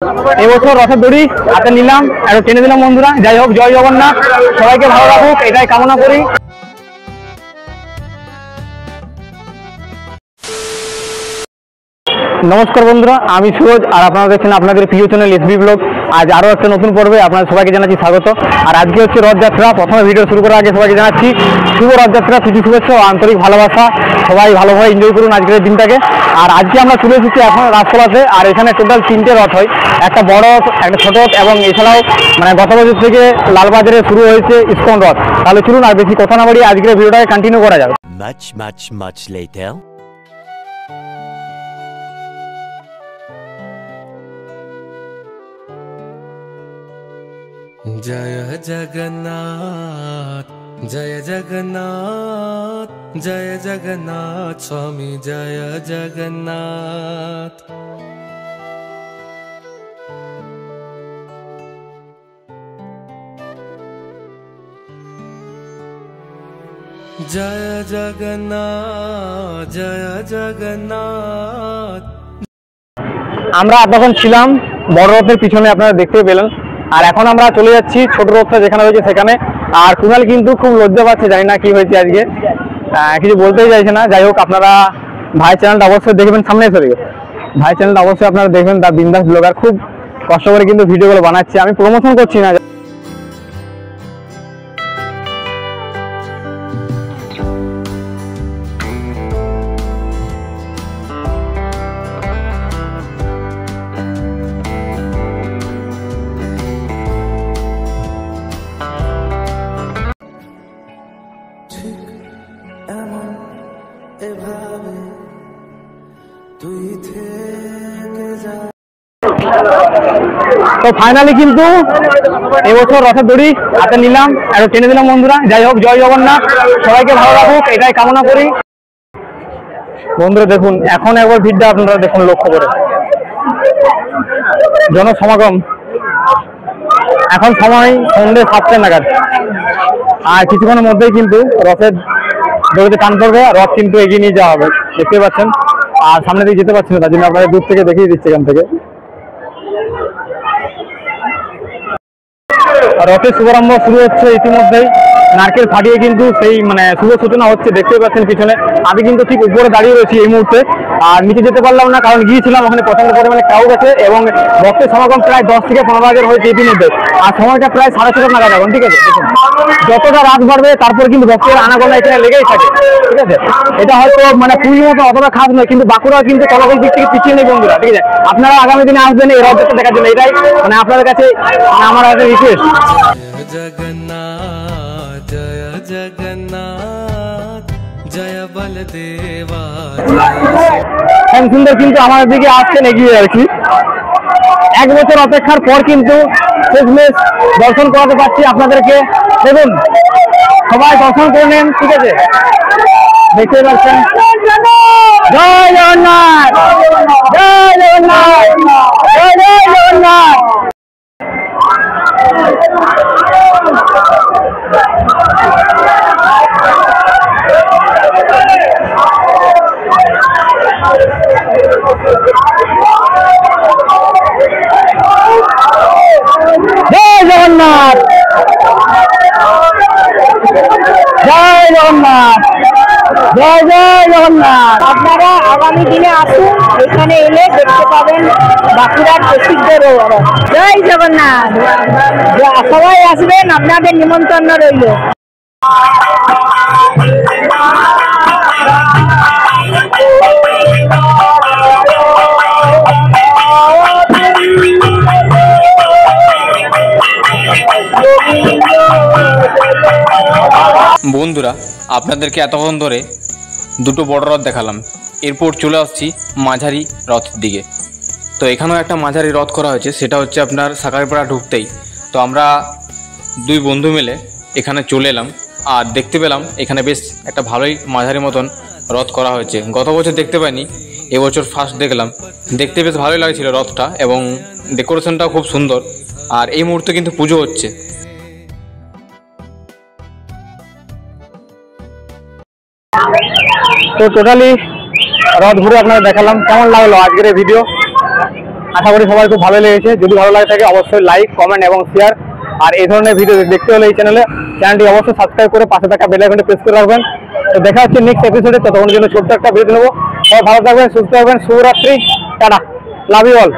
এবছর রথের দড়ি হাতে নিলাম, একটু টেনে দিলাম বন্ধুরা। যাই হোক, জয় জগন্নাথ, সবাইকে ভালো রাখুক এটাই কামনা করি। নমস্কার বন্ধুরা, আমি সুরজ আর আপনারা দেখছেন আপনাদের প্রিয় চ্যানেল এসবি ব্লগ। আজ আরও একটা নতুন পর্বে আপনাদের সবাইকে জানাচ্ছি স্বাগত। আর আজকে হচ্ছে রথযাত্রা। প্রথমে ভিডিও শুরু করার আগে সবাইকে জানাচ্ছি শুভ রথযাত্রা, প্রীতি শুভেচ্ছা ও আন্তরিক ভালোবাসা। সবাই ভালোভাবে এনজয় করুন আজকের দিনটাকে। আর আজকে আমরা চলে এসেছি এখন রাজখোলাতে। আর এখানে টোটাল 3টে রথ হয়, একটা বড় রথ, একটা ছোট রথ, এবং এছাড়াও গত বছর থেকে লালবাজারে শুরু হয়েছে ইসকন রথ। তাহলে চলুন আর বেশি কথা না বাড়িয়ে আজকের ভিডিওটাকে কন্টিনিউ করা যাবে। Much later. जय जगन्नाथ जय जगन्नाथ जय जगन्नाथ स्वामी जय जगन्नाथ। जय जगन्नाथ जय जगन्नाथ। আমরা তখন ছিলাম বড় রথের পিছনে, আপনারা দেখতে পেলেন। আর এখন আমরা চলে যাচ্ছি ছোট রথটা যেখানে হয়েছে সেখানে। আর কুণাল কিন্তু খুব লজ্জা পাচ্ছে, জানি না কি হয়েছে আজকে, কিছু বলতেই চাইছে না। যাই হোক, আপনারা ভাই চ্যানেলটা অবশ্যই দেখবেন, সামনে এসে দিকে ভাই চ্যানেলটা অবশ্যই আপনারা দেখবেন। তার বিন্দাস ব্লগার, খুব কষ্ট করে কিন্তু ভিডিওগুলো বানাচ্ছে, আমি প্রমোশন করছি না। তো ফাইনালি কিন্তু এবছর রথের দড়ি হাতে নিলাম, একটু টেনে দিলাম বন্ধুরা। যাই হোক, জয় জগন্নাথ, সবাইকে ভালো রাখুক এটাই কামনা করি। বন্ধুরা দেখুন, এখন একবার ভিড়টা আপনারা দেখুন, লক্ষ্য করে জনসমাগম। এখন সময় সন্ধ্যে 7টা নাগাদ। আর কিছুক্ষণের মধ্যেই কিন্তু রথের দড়িতে টান পড়বে, রথ কিন্তু এগিয়ে নিয়ে যাওয়া হবে, দেখতে পাচ্ছেন। আর সামনে দিকে যেতে পারছেন না, তার জন্য আপনাদের দূর থেকে দেখিয়ে দিচ্ছি এখান থেকে। রথের শুভারম্ভ শুরু হচ্ছে ইতিমধ্যেই, নারকেল ফাটিয়ে কিন্তু সেই শুভ সূচনা হচ্ছে, দেখতে পাচ্ছেন পিছনে। আমি কিন্তু ঠিক উপরে দাঁড়িয়ে রয়েছি এই মুহূর্তে। আর নিচে যেতে পারলাম না, কারণ গিয়েছিলাম ওখানে প্রচন্ড পরিমাণে ক্রাউড আছে, এবং ভক্তের সমাগম প্রায় 10 থেকে 15 হাজার হয়েছে ইতিমধ্যে। আর সময়টা প্রায় 6:30 নাগাদ এখন, ঠিক আছে। দেখুন, যতটা রাত বাড়বে তারপর কিন্তু ভক্তের আনাগোনা এখানে লেগেই থাকে, ঠিক আছে। এটা হয়তো পুরীর মতো অতটা খাস নয়, কিন্তু বাঁকুড়া কিন্তু চলাচল দিক থেকে পিছিয়ে নেই বন্ধুরা, ঠিক আছে। আপনারা আগামী দিনে আসবেন এই রথযাত্রা দেখার জন্য, এটাই আপনাদের কাছে আমার একটা রিকোয়েস্ট। जगन्नाथ जय जगन्नाथ जय बलदेवा। সুন্দর কিন্তু আমাদের দিকে আসছেন এগিয়ে আর কি। 1 বছর অপেক্ষার পর কিন্তু শেষমেশ দর্শন করাতে পারছি আপনাদেরকে। দেখুন, সবাই দর্শন করে নেন, ঠিক আছে। দেখতে পাচ্ছেন, জয় জগন্নাথ জয় জগন্নাথ জয় জয় জগন্নাথ। জয় জগন্নাথ জয় জগন্নাথ জয় জয় জগন্নাথ। আপনারা আগামী দিনে আসুন, এখানে এলে দেখতে পাবেন বাঁকুড়ার প্রসিদ্ধ রথ। জয় জগন্নাথ, সবাই আসবেন, আপনাদের নিমন্ত্রণ রইল। বন্ধুরা, আপনাদেরকে এতক্ষণ ধরে দুটো বড় রথ দেখালাম, এরপর চলে আসছি মাঝারি রথের দিকে। তো এখানেও একটা মাঝারি রথ করা হয়েছে, সেটা হচ্ছে আপনার সাকারপাড়া ঢুকতেই। তো আমরা 2 বন্ধু মিলে এখানে চলে এলাম, আর দেখতে পেলাম এখানে বেশ একটা ভালোই মাঝারি মতন রথ করা হয়েছে। গত বছর দেখতে পাইনি, এবছর ফার্স্ট দেখলাম। দেখতে বেশ ভালোই লাগছিল রথটা, এবং ডেকোরেশনটাও খুব সুন্দর। আর এই মুহূর্তে কিন্তু পুজো হচ্ছে। তো টোটালি রথ ঘুরে আপনাদের দেখালাম। কেমন লাগলো আজকের এই ভিডিও? আশা করি সবাই খুব ভালো লেগেছে। যদি ভালো লাগে থাকে অবশ্যই লাইক, কমেন্ট এবং শেয়ার। আর এই ধরনের ভিডিও দেখতে হলে এই চ্যানেলটি অবশ্যই সাবস্ক্রাইব করে পাশে থাকা বেল আইকনটি প্রেস করে রাখবেন। তো দেখা হচ্ছে নেক্সট এপিসোডে, ততক্ষণের জন্য ছোট্ট একটা ভিডিও নেবো। সবাই ভালো থাকবেন, সুস্থ থাকবেন, শুভরাত্রি, টাটা, লাভ ইউ অল।